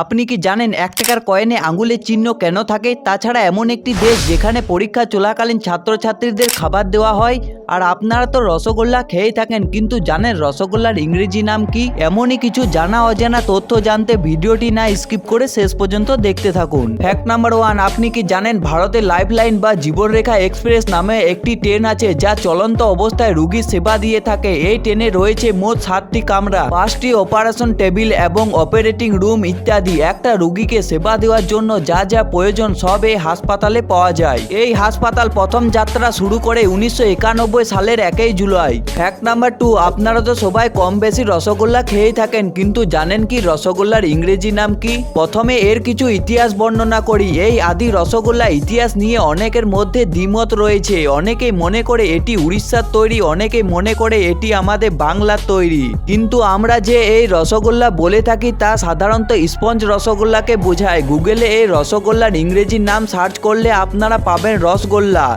আপনি কি জানেন ১ টাকার কয়েনে আঙুলের চিহ্ন কেন থাকে? তাছাড়া এমন একটি দেশ যেখানে পরীক্ষা চলাকালীন ছাত্রছাত্রীদের খাবার দেওয়া হয়। আর আপনারা তো রসগোল্লা খেয়েই থাকেন, কিন্তু জানেন রসগোল্লার ইংরেজি নাম কি? এমনই কিছু জানা অজানা তথ্য জানতে ভিডিওটি না স্কিপ করে শেষ পর্যন্ত দেখতে থাকুন। ফ্যাক্ট নাম্বার 1, আপনি কি জানেন ভারতের লাইফলাইন বা জীবনরেখা এক্সপ্রেস নামে একটি ট্রেন আছে যা চলন্ত অবস্থায় রোগীর সেবা দিয়ে থাকে। এই ট্রেনে রয়েছে মোট 7টি কামরা, 5টি অপারেশন টেবিল এবং অপারেটিং রুম ইত্যাদি। একটা রোগীকে সেবা দেওয়ার জন্য যা যা প্রয়োজন সব এই হাসপাতালে পাওয়া যায়। এই হাসপাতাল প্রথম যাত্রা শুরু করে 1991 সালের 1 জুলাই। ফ্যাক্ট নাম্বার 2, আপনারা তো সবাই কম বেশি রসগোল্লা খেয়েই থাকেন, কিন্তু জানেন কি রসগোল্লার ইংরেজি নাম কি? প্রথমে এর কিছু ইতিহাস বর্ণনা করি। এই আদি রসগোল্লা ইতিহাস নিয়ে অনেকের মধ্যে দ্বিমত রয়েছে। অনেকেই মনে করে এটি উড়িষ্যার তৈরি, অনেকেই মনে করে এটি আমাদের বাংলার তৈরি। কিন্তু আমরা যে এই রসগোল্লা বলে থাকি তা সাধারণত স্পঞ্জ রসগোল্লাকে বোঝায়। গুগলে এই রসগোল্লার ইংরেজি নাম সার্চ করলে আপনারা পাবেন রসগোল্লা।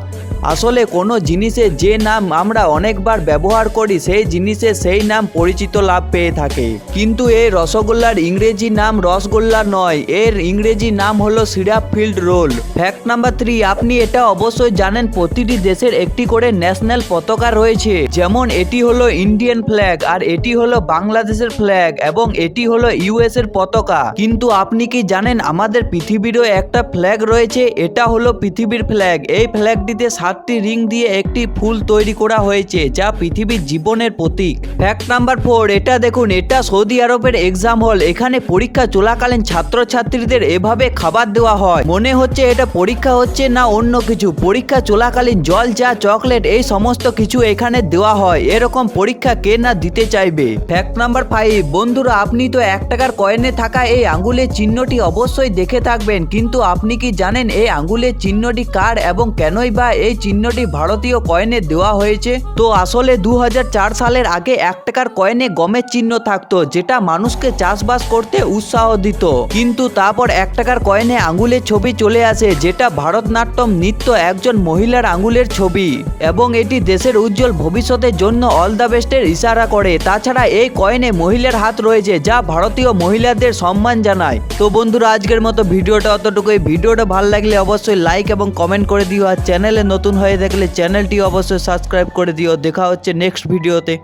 আসলে কোনো জিনিসের যে নাম আমরা অনেকবার ব্যবহার করি সেই জিনিসের সেই নাম পরিচিত লাভ পেয়ে থাকে। কিন্তু এই রসগোল্লার ইংরেজি নাম রসগোল্লা নয়, এর ইংরেজি নাম হলো syrup filled roll. Fact number 3, আপনি এটা অবশ্যই জানেন প্রতিটি দেশের একটি করে ন্যাশনাল পতাকা রয়েছে। যেমন এটি হলো ইন্ডিয়ান ফ্ল্যাগ, আর এটি হলো বাংলাদেশের ফ্ল্যাগ, এবং এটি হলো ইউএস এর পতাকা। কিন্তু আপনি কি জানেন আমাদের পৃথিবীরও একটা ফ্ল্যাগ রয়েছে? এটা হলো পৃথিবীর ফ্ল্যাগ। এই ফ্ল্যাগটিতে 7টি রিং দিয়ে একটি ফুল তৈরি করা হয়েছে যা পৃথিবীর জীবনের প্রতীক। ফ্যাক্ট নাম্বার 4, এটা দেখুন, এটা সৌদি আরবের এক্সাম হল। এখানে পরীক্ষা চলাকালীন ছাত্রছাত্রীদের এভাবে খাবার দেওয়া হয়। মনে হচ্ছে এটা পরীক্ষা হচ্ছে না অন্য কিছু। পরীক্ষা চলাকালীন জল, চা, চকলেট এই সমস্ত কিছু এখানে দেওয়া হয়। এরকম পরীক্ষা কে না দিতে চাইবে। ফ্যাক্ট নাম্বার 5, বন্ধুরা আপনি তো 1 টাকার কয়েনে থাকা এই আঙ্গুলের চিহ্নটি অবশ্যই দেখে থাকবেন, কিন্তু আপনি কি জানেন এই আঙ্গুলের চিহ্নটি কার এবং কেনই বা এই চিহ্নটি ভারতীয় কয়েনে দেওয়া হয়েছে? তো আসলে 2004 সালের আগে 1 টাকার কয়েনে গমের চিহ্ন থাকতো, যেটা মানুষকে চাষবাস করতে উৎসাহ দিত। কিন্তু তারপর 1 টাকার কয়েনে আঙ্গুলের ছবি চলে আসে, যেটা ভারতনাট্যম নৃত্য একজন মহিলার আঙ্গুলের ছবি, এবং এটি দেশের উজ্জ্বল ভবিষ্যতের জন্য অল দ্য বেস্টের ইশারা করে। তাছাড়া এই কয়েনে মহিলার হাত রয়েছে, যা ভারতীয় মহিলাদের সম্মান জানায়। তো বন্ধুরা আজকের মতো ভিডিওটা অতটুকুই। ভিডিওটা ভালো লাগলে অবশ্যই লাইক এবং কমেন্ট করে দিও, আর চ্যানেলে নতুন হয়ে থাকলে চ্যানেলটি অবশ্যই সাবস্ক্রাইব করে দিও। দেখা হচ্ছে নেক্সট ভিডিওতে।